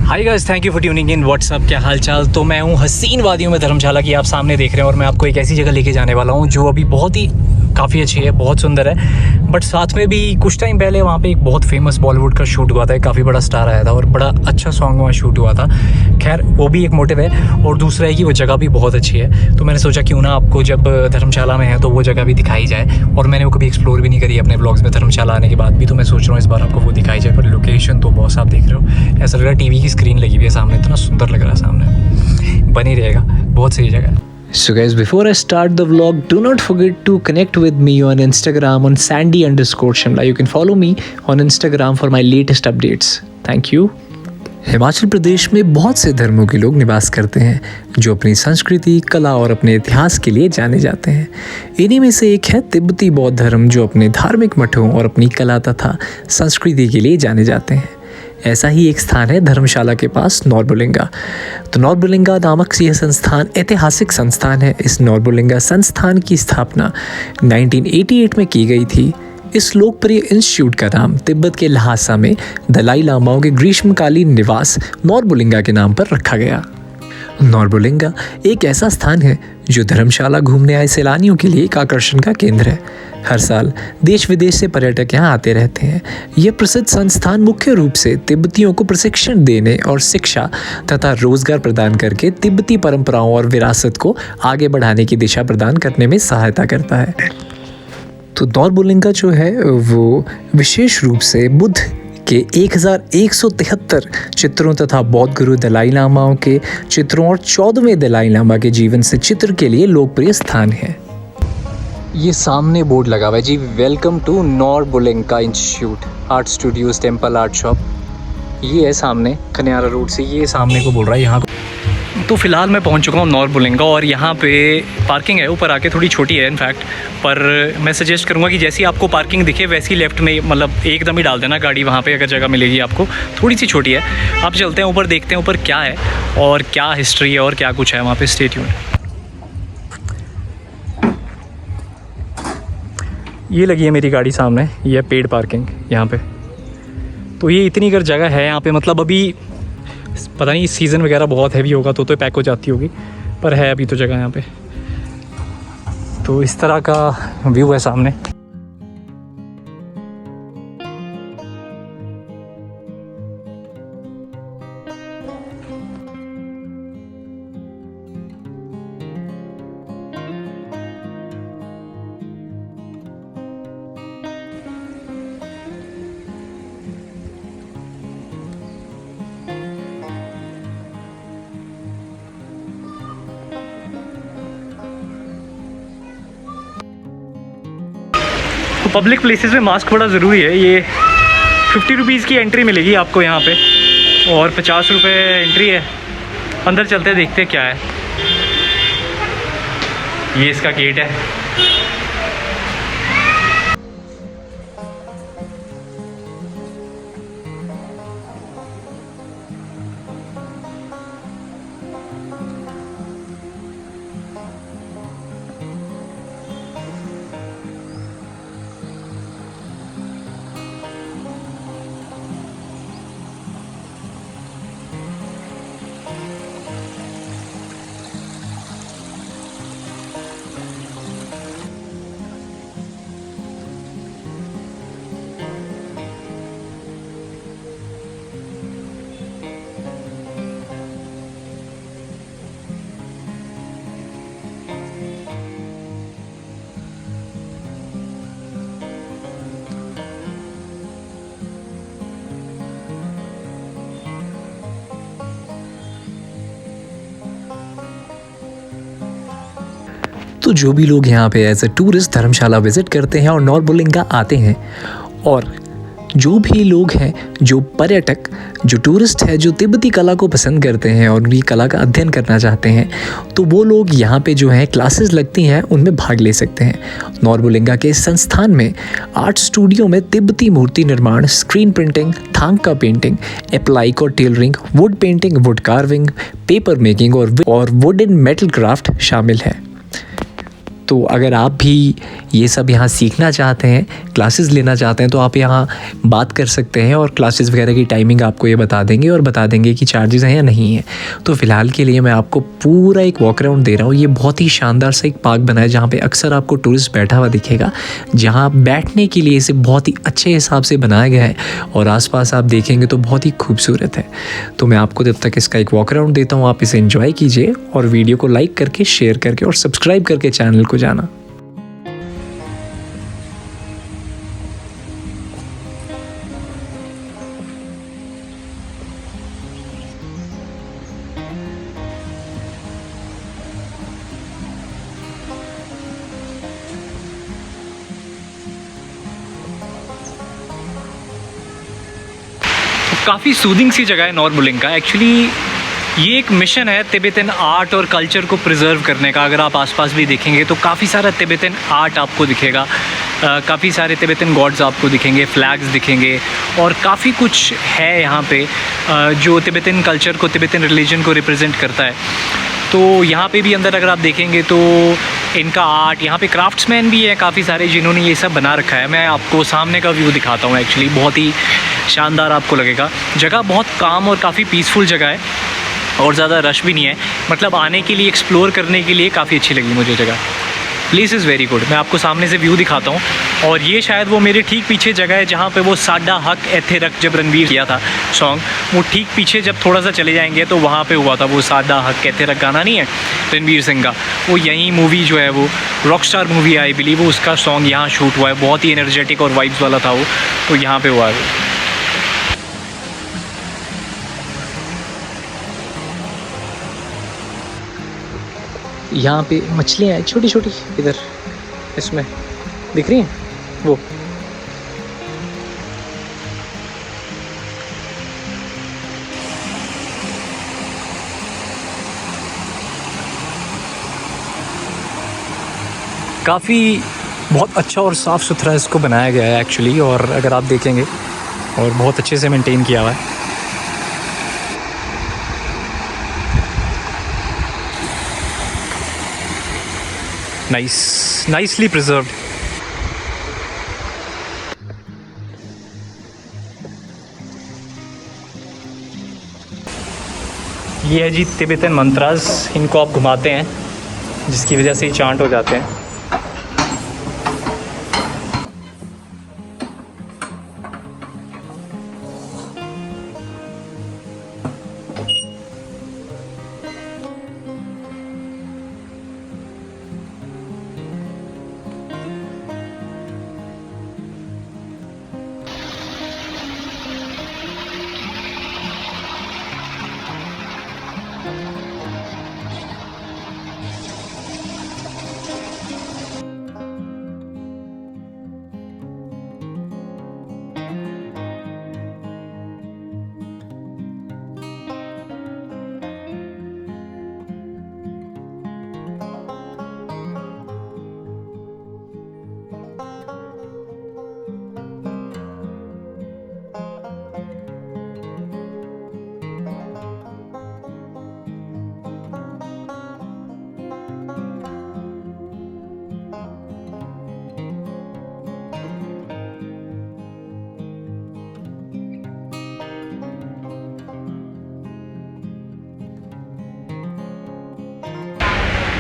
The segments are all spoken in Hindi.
Hi guys, thank you for tuning in. What's up, क्या हाल चाल। तो मैं हूँ हसीन वादियों में धर्मशाला की, आप सामने देख रहे हैं। और मैं आपको एक ऐसी जगह लेके जाने वाला हूँ जो अभी बहुत ही काफ़ी अच्छी है, बहुत सुंदर है। बट साथ में भी कुछ टाइम पहले वहाँ पे एक बहुत फेमस बॉलीवुड का शूट हुआ था, एक काफ़ी बड़ा स्टार आया था और बड़ा अच्छा सॉन्ग वहाँ शूट हुआ था। खैर, वो भी एक मोटिव है और दूसरा है कि वो जगह भी बहुत अच्छी है। तो मैंने सोचा क्यों ना आपको, जब धर्मशाला में है तो वो जगह भी दिखाई जाए। और मैंने वो कभी एक्सप्लोर भी नहीं करी अपने ब्लॉग्स में धर्मशाला आने के बाद भी, तो मैं सोच रहा हूँ इस बार आपको वो दिखाई जाए। पर लोकेशन तो बहुत, आप देख रहे हो, ऐसा लग रहा है टीवी की स्क्रीन लगी हुई है सामने, इतना सुंदर लग रहा है सामने। बनी रहेगा, बहुत सही जगह है। So guys, before I start the vlog, do not forget to connect with me on Instagram on sandy_shimla. You can follow me on Instagram for my latest updates. Thank you. Himachal Pradesh में बहुत से धर्मों के लोग निवास करते हैं जो अपनी संस्कृति, कला और अपने इतिहास के लिए जाने जाते हैं। इन्हीं में से एक है तिब्बती बौद्ध धर्म, जो अपने धार्मिक मठों और अपनी कला तथा संस्कृति के लिए जाने जाते हैं। ऐसा ही एक स्थान है धर्मशाला के पास, नॉर्बुलिंगा। तो नॉर्बुलिंगा नामक यह संस्थान ऐतिहासिक संस्थान है। इस नॉर्बुलिंगा संस्थान की स्थापना 1988 में की गई थी। इस लोकप्रिय इंस्टीट्यूट का नाम तिब्बत के ल्हासा में दलाई लामाओं के ग्रीष्मकालीन निवास नॉर्बुलिंगा के नाम पर रखा गया। नॉर्बुलिंगा एक ऐसा स्थान है जो धर्मशाला घूमने आए सैलानियों के लिए एक आकर्षण का केंद्र है। हर साल देश विदेश से पर्यटक यहाँ आते रहते हैं। यह प्रसिद्ध संस्थान मुख्य रूप से तिब्बतियों को प्रशिक्षण देने और शिक्षा तथा रोजगार प्रदान करके तिब्बती परंपराओं और विरासत को आगे बढ़ाने की दिशा प्रदान करने में सहायता करता है। तो नॉर्बुलिंगा जो है वो विशेष रूप से बुद्ध के 1173 चित्रों तथा बौद्ध गुरु दलाई लामाओं के चित्रों और 14वें दलाई लामा के जीवन से चित्र के लिए लोकप्रिय स्थान है। ये सामने बोर्ड लगा हुआ है जी, welcome to Norbulingka institute art studios temple art shop. ये है सामने खनियारा रोड से, ये सामने को बोल रहा है यहाँ। तो फ़िलहाल मैं पहुँच चुका हूँ नॉर्बुलिंगा और यहाँ पे पार्किंग है, ऊपर आके थोड़ी छोटी है इनफैक्ट। पर मैं सजेस्ट करूँगा कि जैसी आपको पार्किंग दिखे वैसी लेफ़्ट में, मतलब एकदम ही डाल देना गाड़ी वहाँ पे, अगर जगह मिलेगी आपको। थोड़ी सी छोटी है। आप चलते हैं ऊपर, देखते हैं ऊपर क्या है और क्या हिस्ट्री है और क्या कुछ है वहाँ पे। Stay tuned. ये लगी है मेरी गाड़ी सामने, ये है पेड पार्किंग यहाँ पे। तो ये इतनी अगर जगह है यहाँ पे, मतलब अभी पता नहीं सीज़न वगैरह बहुत हैवी होगा तो पैक हो जाती होगी, पर है अभी तो जगह यहाँ पे। तो इस तरह का व्यू है सामने। तो पब्लिक प्लेसेस में मास्क बड़ा ज़रूरी है। ये 50 रुपीज़ की एंट्री मिलेगी आपको यहाँ पे और 50 रुपये एंट्री है। अंदर चलते देखते क्या है। ये इसका गेट है। तो जो भी लोग यहाँ पे as a tourist Dharamshala visit करते हैं और नॉर्बुलिंगा आते हैं, और जो भी लोग हैं, जो पर्यटक, जो टूरिस्ट है, जो तिब्बती कला को पसंद करते हैं और उनकी कला का अध्ययन करना चाहते हैं, तो वो लोग यहाँ पे जो है क्लासेस लगती हैं उनमें भाग ले सकते हैं। नॉर्बुलिंगा के संस्थान में आर्ट स्टूडियो में तिब्बती मूर्ति निर्माण, स्क्रीन प्रिंटिंग, थांगका पेंटिंग, एप्लाइक और tailoring, would painting, wood carving, paper making और वुड एंड मेटल क्राफ्ट शामिल है। तो अगर आप भी ये सब यहाँ सीखना चाहते हैं, क्लासेस लेना चाहते हैं, तो आप यहाँ बात कर सकते हैं और क्लासेस वगैरह की टाइमिंग आपको ये बता देंगे और बता देंगे कि चार्जेस हैं या नहीं है। तो फ़िलहाल के लिए मैं आपको पूरा एक वॉक अराउंड दे रहा हूँ। ये बहुत ही शानदार सा एक पार्क बना है जहाँ पे अक्सर आपको टूरिस्ट बैठा हुआ दिखेगा, जहाँ बैठने के लिए इसे बहुत ही अच्छे हिसाब से बनाया गया है और आसपास आप देखेंगे तो बहुत ही खूबसूरत है। तो मैं आपको जब तक इसका एक वॉक अराउंड देता हूँ, आप इसे एंजॉय कीजिए और वीडियो को लाइक करके, शेयर करके और सब्सक्राइब करके चैनल को जाना। काफ़ी सूदिंग सी जगह है नॉर्बुलिंगा। एक्चुअली ये एक मिशन है तिब्बतन आर्ट और कल्चर को प्रिजर्व करने का। अगर आप आसपास भी देखेंगे तो काफ़ी सारा तिब्बतन आर्ट आपको दिखेगा, काफ़ी सारे तिब्बतन गॉड्स आपको दिखेंगे, फ्लैग्स दिखेंगे और काफ़ी कुछ है यहाँ पे जो तिब्बतन कल्चर को, तिब्बतन रिलीजन को रिप्रेजेंट करता है। तो यहाँ पे भी अंदर अगर आप देखेंगे तो इनका आर्ट, यहाँ पे क्राफ्ट्समैन भी है काफ़ी सारे जिन्होंने ये सब बना रखा है। मैं आपको सामने का व्यू दिखाता हूँ। एक्चुअली बहुत ही शानदार आपको लगेगा। जगह बहुत काम और काफ़ी पीसफुल जगह है और ज़्यादा रश भी नहीं है। मतलब आने के लिए, एक्सप्लोर करने के लिए काफ़ी अच्छी लगी मुझे जगह। Place is very good. मैं आपको सामने से व्यू दिखाता हूँ। और ये शायद वो मेरे ठीक पीछे जगह है जहाँ पे वो साडा हक एथे रख जब रणवीर किया था सॉन्ग, वो ठीक पीछे जब थोड़ा सा चले जाएंगे तो वहाँ पे हुआ था वो साडा हक एथे रख गाना नहीं है रणवीर सिंह का, वो यही मूवी जो है वो रॉकस्टार मूवी आई बिलीव, वो उसका सॉन्ग यहाँ शूट हुआ है। बहुत ही एनर्जेटिक और वाइब्स वाला था वो, तो यहाँ पर हुआ है। यहाँ पे मछलियाँ हैं छोटी छोटी, इधर इसमें दिख रही हैं वो। काफ़ी बहुत अच्छा और साफ़ सुथरा इसको बनाया गया है एक्चुअली, और अगर आप देखेंगे और बहुत अच्छे से मेंटेन किया हुआ है। nicely preserved। ये है जी तिब्बतन मंत्रास, इनको आप घुमाते हैं जिसकी वजह से ही चांट हो जाते हैं।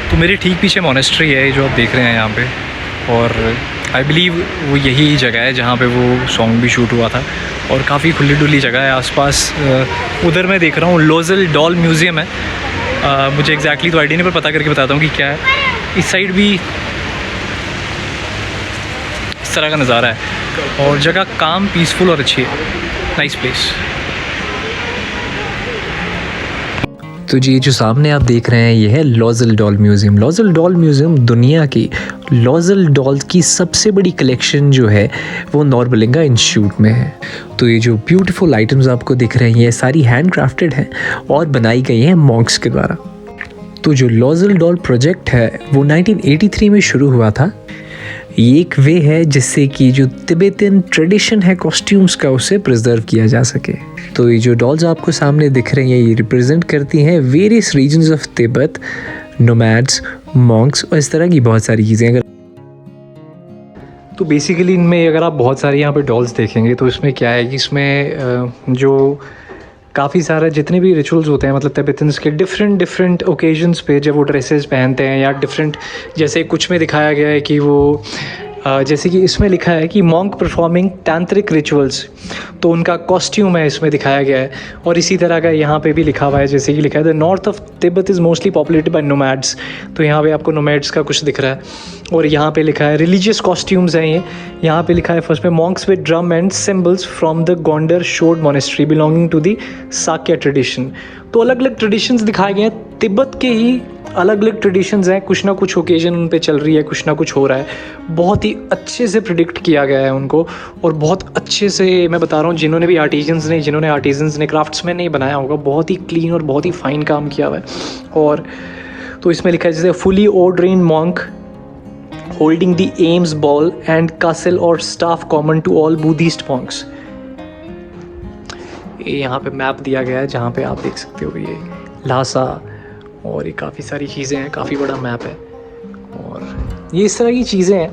तो मेरे ठीक पीछे मोनेस्ट्री है जो आप देख रहे हैं यहाँ पे, और आई बिलीव वो यही जगह है जहाँ पे वो सॉन्ग भी शूट हुआ था। और काफ़ी खुली डुली जगह है आसपास। उधर मैं देख रहा हूँ लोजल डॉल म्यूज़ियम है। मुझे एग्जैक्टली तो आइडिया नहीं, पर पता करके बताता हूँ कि क्या है। इस साइड भी इस तरह का नज़ारा है और जगह काम, पीसफुल और अच्छी है। Nice place. तो जी जो सामने आप देख रहे हैं ये है लोजल डॉल म्यूज़ियम। लोजल डॉल म्यूज़ियम दुनिया की लोजल डॉल की सबसे बड़ी कलेक्शन जो है वो नॉर्बुलिंगा इंस्टीट्यूट में है। तो ये जो ब्यूटीफुल आइटम्स आपको दिख रहे हैं ये सारी हैंड क्राफ्टेड हैं और बनाई गई हैं मॉन्क्स के द्वारा। तो जो लोजल डॉल प्रोजेक्ट है वो 1983 में शुरू हुआ था। ये एक वे है जिससे कि जो तिब्बतन ट्रेडिशन है कॉस्ट्यूम्स का उसे प्रिजर्व किया जा सके। तो ये जो डॉल्स आपको सामने दिख रही हैं ये रिप्रेजेंट करती हैं various regions of Tibet, nomads, monks और इस तरह की बहुत सारी चीज़ें। अगर तो बेसिकली इनमें अगर आप बहुत सारी यहाँ पे डॉल्स देखेंगे तो इसमें क्या है कि इसमें जो काफ़ी सारे जितने भी रिचुअल्स होते हैं, मतलब तिब्बतन्स के डिफरेंट ओकेजन्स पे जब वो ड्रेसेस पहनते हैं या डिफरेंट, जैसे कुछ में दिखाया गया है कि वो जैसे कि इसमें लिखा है कि मॉन्क परफॉर्मिंग तांत्रिक रिचुअल्स, तो उनका कॉस्ट्यूम है इसमें दिखाया गया है। और इसी तरह का यहाँ पे भी लिखा हुआ है, जैसे कि लिखा है the north of Tibet is mostly populated by nomads, तो यहाँ पे आपको नोमैड्स का कुछ दिख रहा है। और यहाँ पे लिखा है रिलीजियस कॉस्ट्यूम्स हैं ये, यहाँ पे लिखा है फर्स्ट में monks with drum and cymbals from the गोंडर शोर्ड monastery belonging to the Sakya tradition. तो अलग अलग ट्रेडिशंस दिखाए गए हैं, तिब्बत के ही अलग अलग ट्रेडिशंस हैं, कुछ ना कुछ ओकेजन उन पे चल रही है, कुछ ना कुछ हो रहा है। बहुत ही अच्छे से प्रिडिक्ट किया गया है उनको, और बहुत अच्छे से मैं बता रहा हूँ, जिन्होंने भी आर्टिजन्स ने क्राफ्ट्समैन ने बनाया होगा, बहुत ही क्लीन और बहुत ही फाइन काम किया हुआ है। और तो इसमें लिखा है जैसे fully ordained monk holding the alms bowl and कासल और staff common to all Buddhist monks. ये यहाँ पे मैप दिया गया है जहाँ पे आप देख सकते हो ये ल्हासा, और ये काफ़ी सारी चीज़ें हैं, काफ़ी बड़ा मैप है और ये इस तरह की चीज़ें हैं।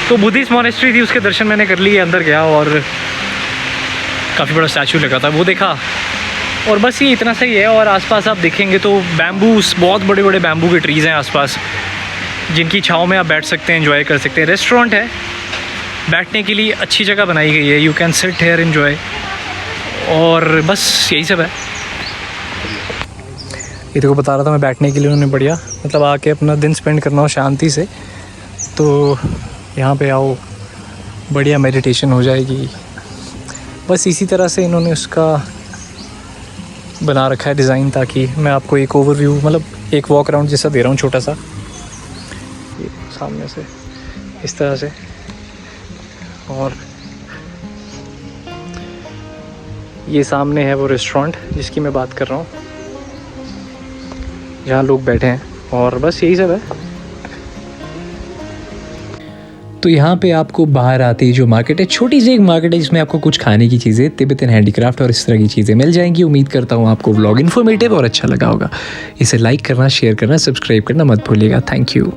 तो बुद्धिस्ट मोनेस्ट्री थी, उसके दर्शन मैंने कर लिए, अंदर गया और काफ़ी बड़ा स्टैचू लगा था वो देखा, और बस ये इतना सही है। और आसपास आप देखेंगे तो बैम्बूस, बहुत बड़े बड़े बैम्बू के ट्रीज़ हैं आसपास, जिनकी छाँव में आप बैठ सकते हैं, एंजॉय कर सकते हैं। रेस्टोरेंट है, बैठने के लिए अच्छी जगह बनाई गई है, you can sit here enjoy, और बस यही सब है। ये देखो बता रहा था मैं, बैठने के लिए उन्होंने बढ़िया, मतलब आके अपना दिन स्पेंड करना हो शांति से तो यहाँ पे आओ, बढ़िया मेडिटेशन हो जाएगी। बस इसी तरह से इन्होंने उसका बना रखा है डिज़ाइन, ताकि मैं आपको एक ओवरव्यू, मतलब एक वॉक अराउंड जैसा दे रहा हूँ छोटा सा, ये सामने से इस तरह से। और ये सामने है वो रेस्टोरेंट जिसकी मैं बात कर रहा हूँ, जहाँ लोग बैठे हैं, और बस यही सब है। तो यहाँ पे आपको बाहर आते ही जो मार्केट है, छोटी सी एक मार्केट है जिसमें आपको कुछ खाने की चीज़ें, तिब्बतन हैंडीक्राफ्ट और इस तरह की चीज़ें मिल जाएंगी। उम्मीद करता हूँ आपको व्लॉग इन्फॉर्मेटिव और अच्छा लगा होगा। इसे लाइक करना, शेयर करना, सब्सक्राइब करना मत भूलिएगा। Thank you.